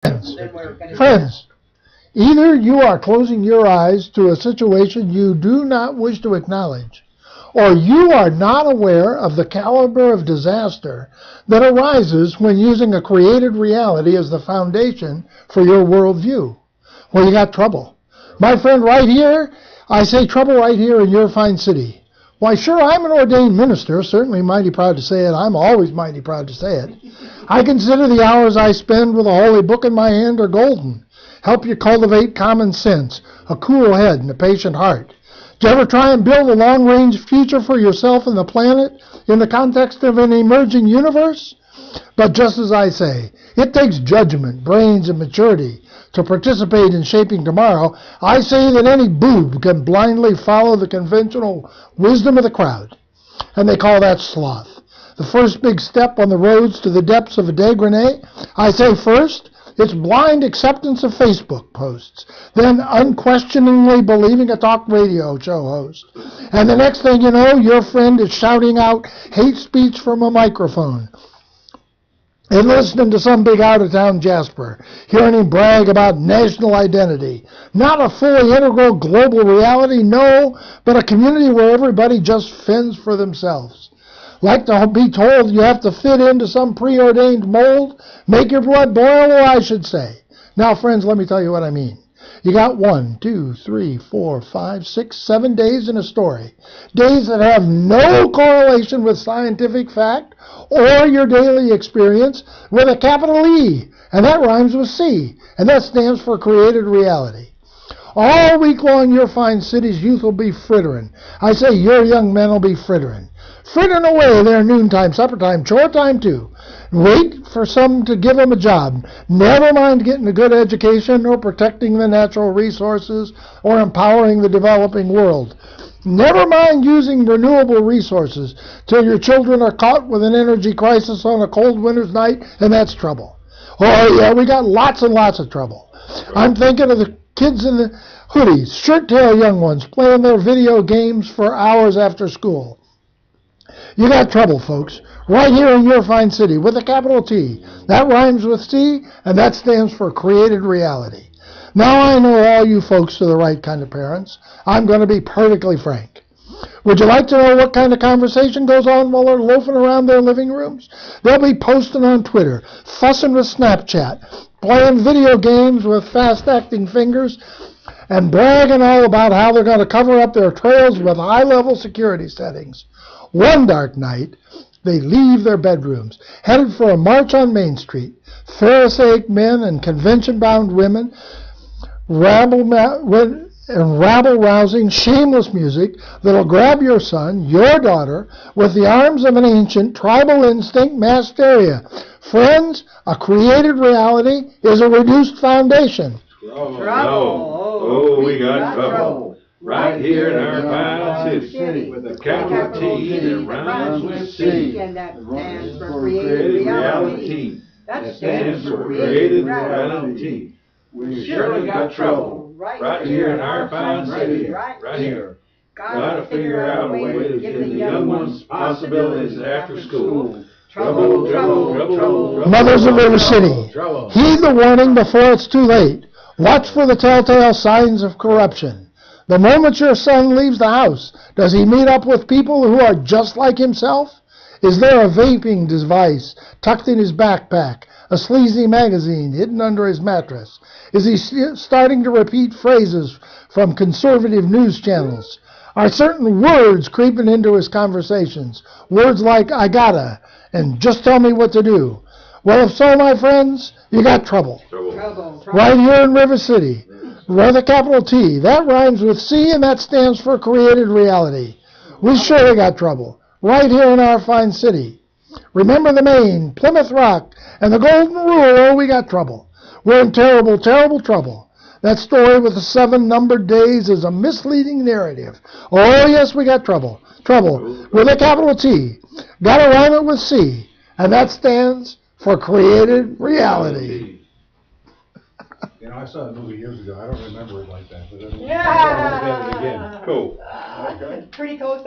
Friends, either you are closing your eyes to a situation you do not wish to acknowledge, or you are not aware of the caliber of disaster that arises when using a created reality as the foundation for your worldview. Well, you got trouble. My friend, right here, I say trouble right here in your fine city. Why, sure, I'm an ordained minister, certainly mighty proud to say it. I'm always mighty proud to say it. I consider the hours I spend with a holy book in my hand are golden. Help you cultivate common sense, a cool head, and a patient heart. Do you ever try and build a long-range future for yourself and the planet in the context of an emerging universe? But just as I say, it takes judgment, brains, and maturity to participate in shaping tomorrow. I say that any boob can blindly follow the conventional wisdom of the crowd, and they call that sloth. The first big step on the roads to the depths of a degrenee, I say first, it's blind acceptance of Facebook posts, then unquestioningly believing a talk radio show host. And the next thing you know, your friend is shouting out hate speech from a microphone and listening to some big out-of-town Jasper, hearing him brag about national identity. Not a fully integral global reality, no, but a community where everybody just fends for themselves. Like to be told you have to fit into some preordained mold, make your blood boil, or I should say. Now, friends, let me tell you what I mean. You got 1, 2, 3, 4, 5, 6, 7 days in a story. Days that have no correlation with scientific fact or your daily experience with a capital E. And that rhymes with C. And that stands for created reality. All week long, your fine city's youth will be frittering. I say your young men will be frittering. Frittering away their noontime, supper time, chore time too. Wait for some to give them a job. Never mind getting a good education or protecting the natural resources or empowering the developing world. Never mind using renewable resources till your children are caught with an energy crisis on a cold winter's night, and that's trouble. Oh yeah, we got lots and lots of trouble. I'm thinking of the kids in the hoodies, shirt-tail young ones, playing their video games for hours after school. You got trouble, folks, right here in your fine city with a capital T. That rhymes with C, and that stands for created reality. Now I know all you folks are the right kind of parents. I'm going to be perfectly frank. Would you like to know what kind of conversation goes on while they're loafing around their living rooms? They'll be posting on Twitter, fussing with Snapchat, playing video games with fast-acting fingers, and bragging all about how they're going to cover up their trails with high-level security settings. One dark night, they leave their bedrooms, headed for a march on Main Street. Pharisaic men and convention-bound women, rabble-rousing, shameless music that'll grab your son, your daughter, with the arms of an ancient tribal instinct mass hysteria. Friends, a created reality is a reduced foundation. Trouble. Oh, we got trouble. Right here in our fine city, with a capital T that rhymes with C. And that stands for created reality. That stands for created reality. We surely got trouble. Right here in our fine city. Right here. Gotta figure out a way to give the young ones possibilities after school. Trouble, trouble, trouble, trouble. Mothers of River City, heed the warning before it's too late. Watch for the telltale signs of corruption. The moment your son leaves the house, does he meet up with people who are just like himself? Is there a vaping device tucked in his backpack, a sleazy magazine hidden under his mattress? Is he starting to repeat phrases from conservative news channels? Are certain words creeping into his conversations? Words like, I gotta, and just tell me what to do. Well, if so, my friends, you got trouble. Trouble. Right here in River City. With a capital T. That rhymes with C, and that stands for created reality. We surely got trouble. Right here in our fine city. Remember the Maine, Plymouth Rock, and the Golden Rule. Oh, we got trouble. We're in terrible, terrible trouble. That story with the 7 numbered days is a misleading narrative. Oh, yes, we got trouble. Trouble with a capital T. Gotta rhyme it with C, and that stands for created reality. You know, I saw a movie years ago. I don't remember it like that. But Yeah. Cool. Pretty cool.